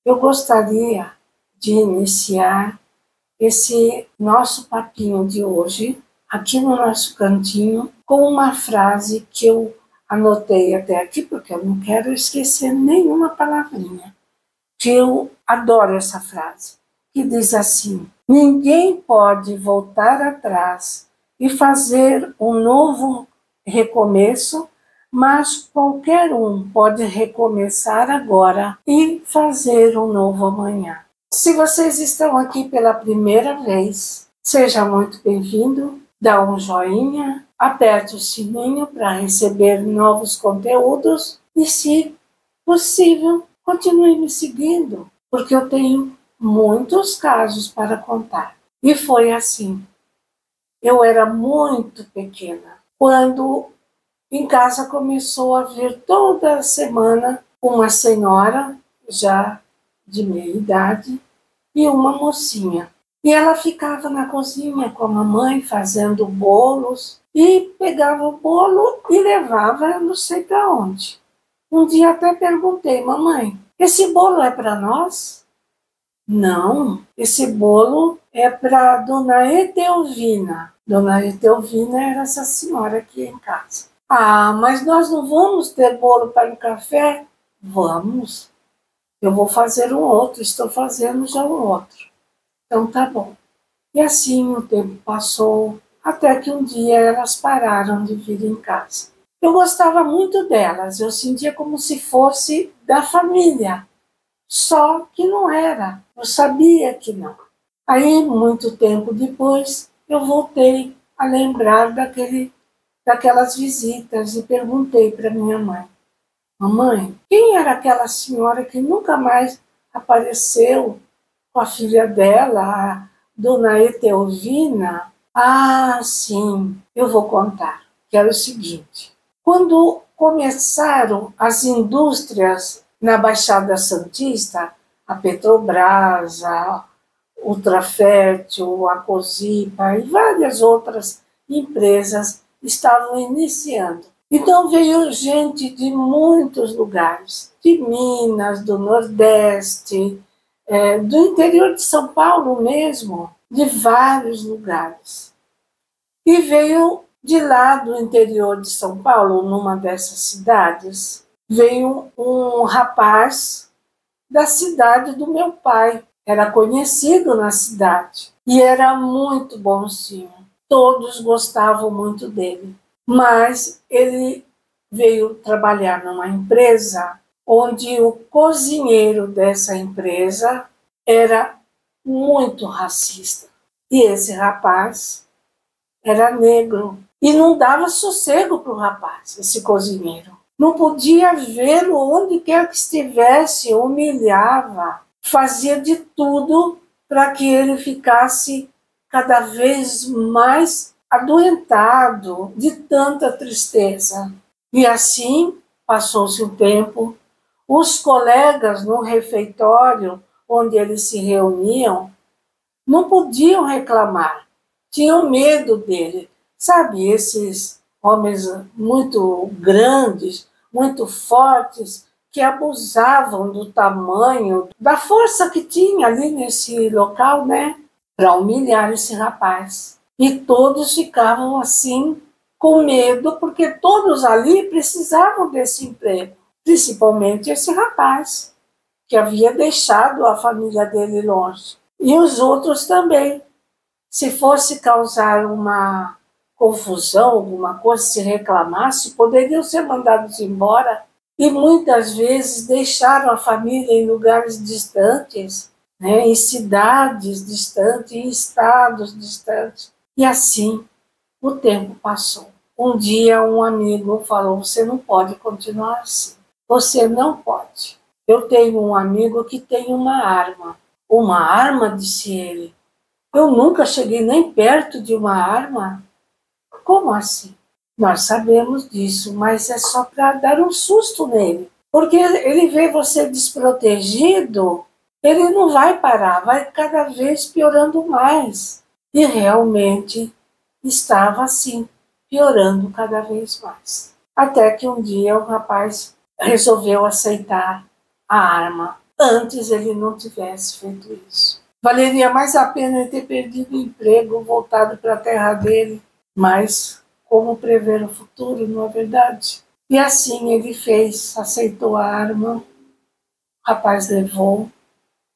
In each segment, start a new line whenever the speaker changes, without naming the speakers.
Eu gostaria de iniciar esse nosso papinho de hoje, aqui no nosso cantinho, com uma frase que eu anotei até aqui, porque eu não quero esquecer nenhuma palavrinha, que eu adoro essa frase, que diz assim: ninguém pode voltar atrás e fazer um novo recomeço, mas qualquer um pode recomeçar agora e fazer um novo amanhã. Se vocês estão aqui pela primeira vez, seja muito bem-vindo, dá um joinha, aperte o sininho para receber novos conteúdos e, se possível, continue me seguindo, porque eu tenho muitos casos para contar. E foi assim. Eu era muito pequena quando em casa começou a vir toda semana uma senhora já de meia idade e uma mocinha. E ela ficava na cozinha com a mamãe fazendo bolos e pegava o bolo e levava não sei para onde. Um dia até perguntei: mamãe, esse bolo é para nós? Não, esse bolo é para Dona Etelvina. Dona Etelvina era essa senhora aqui em casa. Ah, mas nós não vamos ter bolo para o café? Vamos. Eu vou fazer um outro, estou fazendo já um outro. Então tá bom. E assim o tempo passou, até que um dia elas pararam de vir em casa. Eu gostava muito delas, eu sentia como se fosse da família. Só que não era, eu sabia que não. Aí, muito tempo depois, eu voltei a lembrar daquelas visitas e perguntei para minha mãe: mamãe, quem era aquela senhora que nunca mais apareceu com a filha dela, a Dona Etelvina? Ah, sim, eu vou contar, que era o seguinte. Quando começaram as indústrias na Baixada Santista, a Petrobras, a Ultrafértil, a Cosipa e várias outras empresas estavam iniciando. Então veio gente de muitos lugares, de Minas, do Nordeste, do interior de São Paulo mesmo, de vários lugares. E veio de lá do interior de São Paulo, numa dessas cidades, veio um rapaz da cidade do meu pai. Era conhecido na cidade e era muito bonzinho. Todos gostavam muito dele. Mas ele veio trabalhar numa empresa onde o cozinheiro dessa empresa era muito racista. E esse rapaz era negro. E não dava sossego para o rapaz, esse cozinheiro. Não podia vê-lo onde quer que estivesse, humilhava, fazia de tudo para que ele ficasse cada vez mais adoentado de tanta tristeza. E assim passou-se um tempo, os colegas no refeitório onde eles se reuniam não podiam reclamar, tinham medo dele. Sabe, esses homens muito grandes, muito fortes, que abusavam do tamanho, da força que tinha ali nesse local, né, para humilhar esse rapaz. E todos ficavam assim, com medo, porque todos ali precisavam desse emprego, principalmente esse rapaz, que havia deixado a família dele longe. E os outros também. Se fosse causar uma confusão, alguma coisa, se reclamasse, poderiam ser mandados embora. E muitas vezes deixaram a família em lugares distantes, né, em cidades distantes, em estados distantes. E assim o tempo passou. Um dia um amigo falou: você não pode continuar assim. Você não pode. Eu tenho um amigo que tem uma arma. Uma arma, disse ele. Eu nunca cheguei nem perto de uma arma. Como assim? Nós sabemos disso, mas é só para dar um susto nele. Porque ele vê você desprotegido, ele não vai parar, vai cada vez piorando mais. E realmente estava assim, piorando cada vez mais. Até que um dia o rapaz resolveu aceitar a arma. antes ele não tivesse feito isso. Valeria mais a pena ele ter perdido o emprego, voltado para a terra dele, mas como prever o futuro, não é verdade? E assim ele fez, aceitou a arma, o rapaz levou,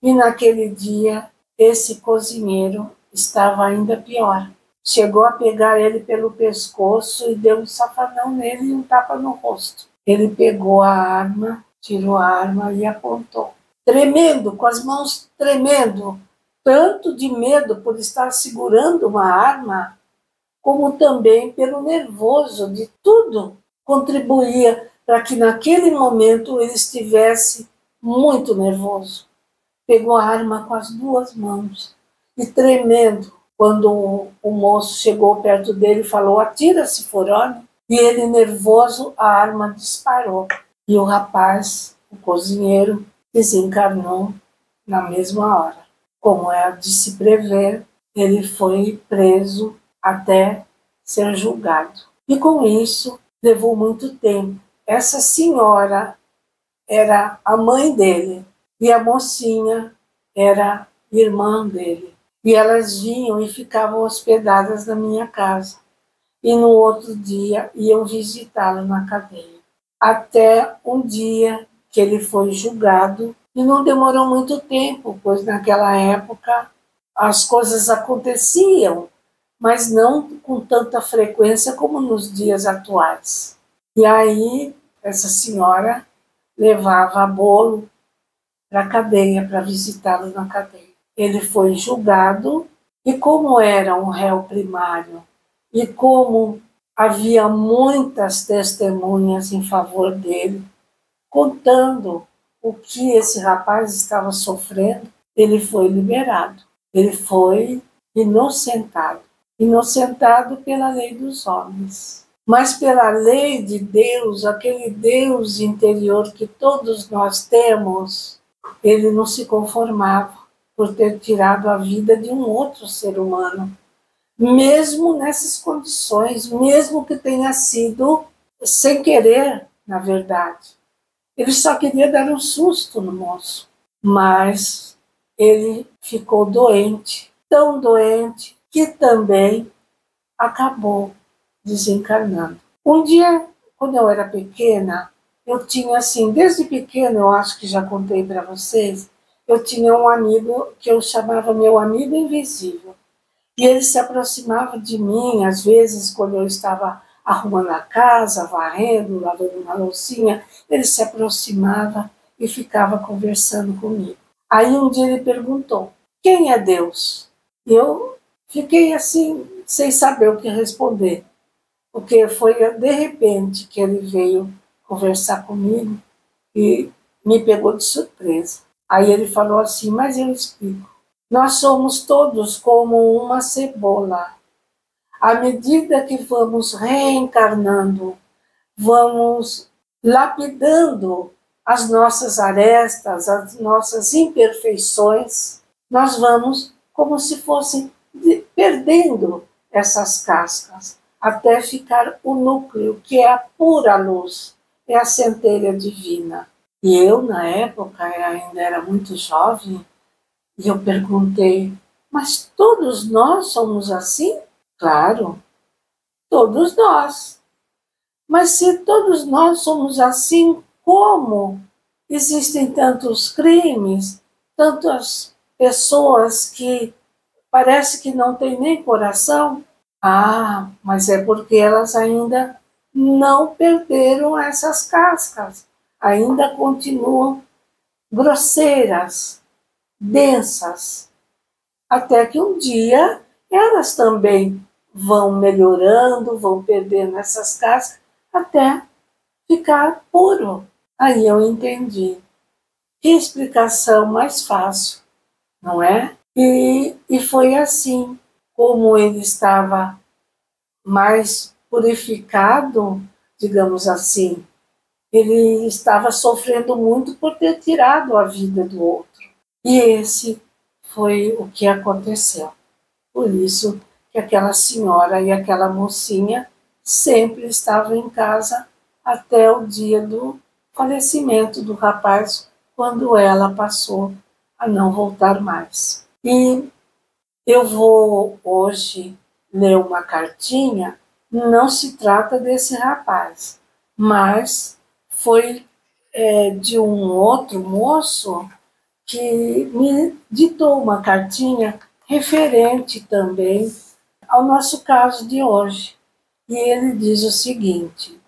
e naquele dia esse cozinheiro estava ainda pior. Chegou a pegar ele pelo pescoço e deu um safanão nele e um tapa no rosto. Ele pegou a arma, tirou a arma e apontou. Tremendo, com as mãos tremendo, tanto de medo por estar segurando uma arma, como também pelo nervoso de tudo, contribuía para que naquele momento ele estivesse muito nervoso. Pegou a arma com as duas mãos e tremendo, quando o moço chegou perto dele e falou: atira se for homem. E ele, nervoso, a arma disparou. E o rapaz, o cozinheiro, desencarnou na mesma hora. Como é de se prever, ele foi preso até ser julgado. E com isso, levou muito tempo. Essa senhora era a mãe dele e a mocinha era irmã dele. E elas vinham e ficavam hospedadas na minha casa. E no outro dia iam visitá-lo na cadeia. Até um dia que ele foi julgado, e não demorou muito tempo, pois naquela época as coisas aconteciam, mas não com tanta frequência como nos dias atuais. E aí essa senhora levava bolo para a cadeia, para visitá-lo na cadeia. Ele foi julgado e, como era um réu primário e como havia muitas testemunhas em favor dele, contando o que esse rapaz estava sofrendo, ele foi liberado. Ele foi inocentado. Inocentado pela lei dos homens. Mas pela lei de Deus, aquele Deus interior que todos nós temos, ele não se conformava por ter tirado a vida de um outro ser humano, mesmo nessas condições, mesmo que tenha sido sem querer, na verdade. Ele só queria dar um susto no moço, mas ele ficou doente, tão doente, que também acabou desencarnando. Um dia, quando eu era pequena, eu tinha assim, desde pequena, eu acho que já contei para vocês, eu tinha um amigo que eu chamava meu amigo invisível. E ele se aproximava de mim, às vezes, quando eu estava arrumando a casa, varrendo, lavando uma loucinha, ele se aproximava e ficava conversando comigo. Aí um dia ele perguntou: quem é Deus? E eu fiquei assim, sem saber o que responder, porque foi de repente que ele veio conversar comigo e me pegou de surpresa. Aí ele falou assim: mas eu explico. Nós somos todos como uma cebola. À medida que vamos reencarnando, vamos lapidando as nossas arestas, as nossas imperfeições, nós vamos como se fossem perdendo essas cascas, até ficar o núcleo, que é a pura luz, é a centelha divina. E eu, na época, ainda era muito jovem, e eu perguntei: mas todos nós somos assim? Claro, todos nós. Mas se todos nós somos assim, como existem tantos crimes, tantas pessoas que parece que não têm nem coração? Ah, mas é porque elas ainda não perderam essas cascas, ainda continuam grosseiras, densas, até que um dia elas também vão melhorando, vão perdendo essas cascas, até ficar puro. Aí eu entendi. Que explicação mais fácil, não é? E foi assim, como ele estava mais purificado, digamos assim, ele estava sofrendo muito por ter tirado a vida do outro. E esse foi o que aconteceu. Por isso que aquela senhora e aquela mocinha sempre estavam em casa até o dia do falecimento do rapaz, quando ela passou a não voltar mais. E eu vou hoje ler uma cartinha, não se trata desse rapaz, mas foi de um outro moço que me ditou uma cartinha referente também ao nosso caso de hoje. E ele diz o seguinte: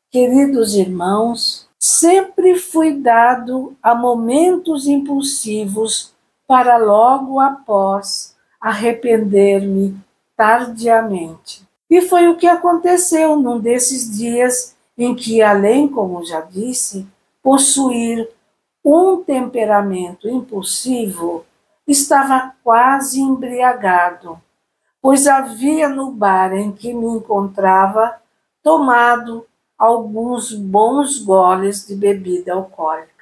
queridos irmãos, sempre fui dado a momentos impulsivos para logo após arrepender-me tardiamente. E foi o que aconteceu num desses dias em que, além, como já disse, possuir um temperamento impulsivo, estava quase embriagado, pois havia no bar em que me encontrava tomado alguns bons goles de bebida alcoólica.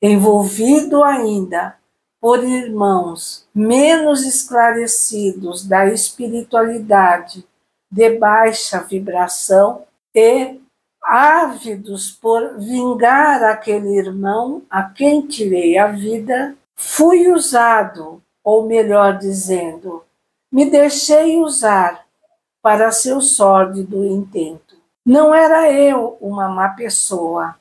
Envolvido ainda por irmãos menos esclarecidos da espiritualidade de baixa vibração e ávidos por vingar aquele irmão a quem tirei a vida, fui usado, ou melhor dizendo, me deixei usar para seu sórdido intento. Não era eu uma má pessoa,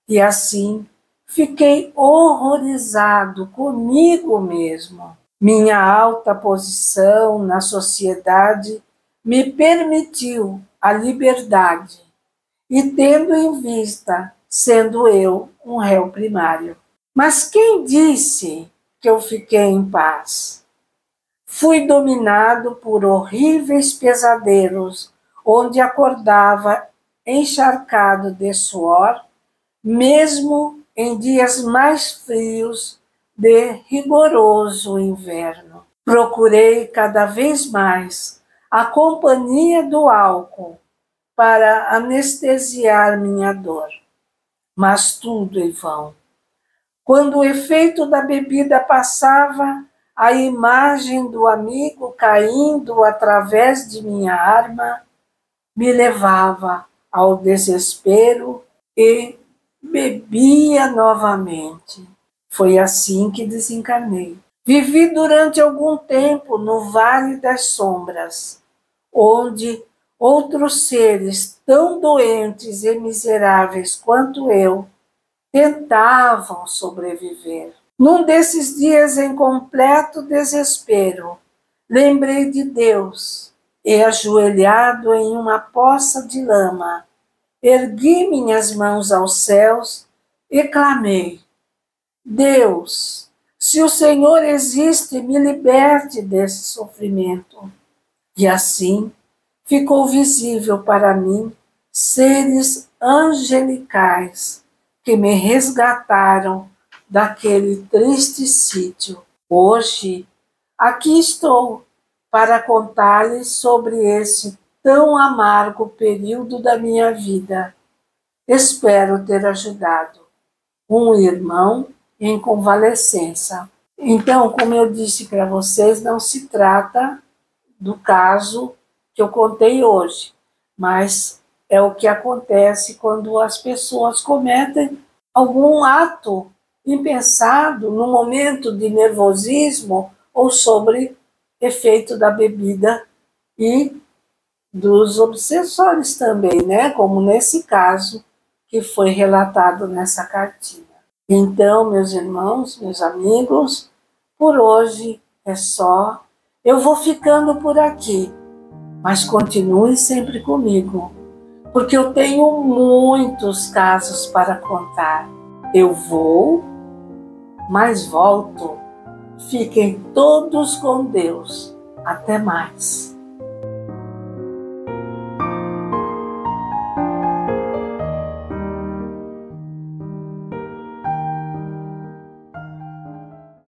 e assim fiquei horrorizado comigo mesmo. Minha alta posição na sociedade me permitiu a liberdade, e tendo em vista, sendo eu um réu primário. Mas quem disse que eu fiquei em paz? Fui dominado por horríveis pesadelos, onde acordava encharcado de suor, mesmo em dias mais frios de rigoroso inverno. Procurei cada vez mais a companhia do álcool para anestesiar minha dor, mas tudo em vão. Quando o efeito da bebida passava, a imagem do amigo caindo através de minha arma me levava ao desespero e bebia novamente. Foi assim que desencarnei. Vivi durante algum tempo no Vale das Sombras, onde outros seres tão doentes e miseráveis quanto eu tentavam sobreviver. Num desses dias em completo desespero, lembrei de Deus e, ajoelhado em uma poça de lama, ergui minhas mãos aos céus e clamei: Deus, se o Senhor existe, me liberte desse sofrimento. E assim ficou visível para mim seres angelicais que me resgataram daquele triste sítio. Hoje, aqui estou para contar-lhes sobre esse tão amargo período da minha vida. Espero ter ajudado um irmão em convalescença. Então, como eu disse para vocês, não se trata do caso que eu contei hoje, mas é o que acontece quando as pessoas cometem algum ato impensado no momento de nervosismo ou sobre efeito da bebida e dos obsessores também, né? Como nesse caso que foi relatado nessa cartinha. Então, meus irmãos, meus amigos, por hoje é só. Eu vou ficando por aqui, mas continue sempre comigo, porque eu tenho muitos casos para contar. Eu vou, mas volto. Fiquem todos com Deus. Até mais.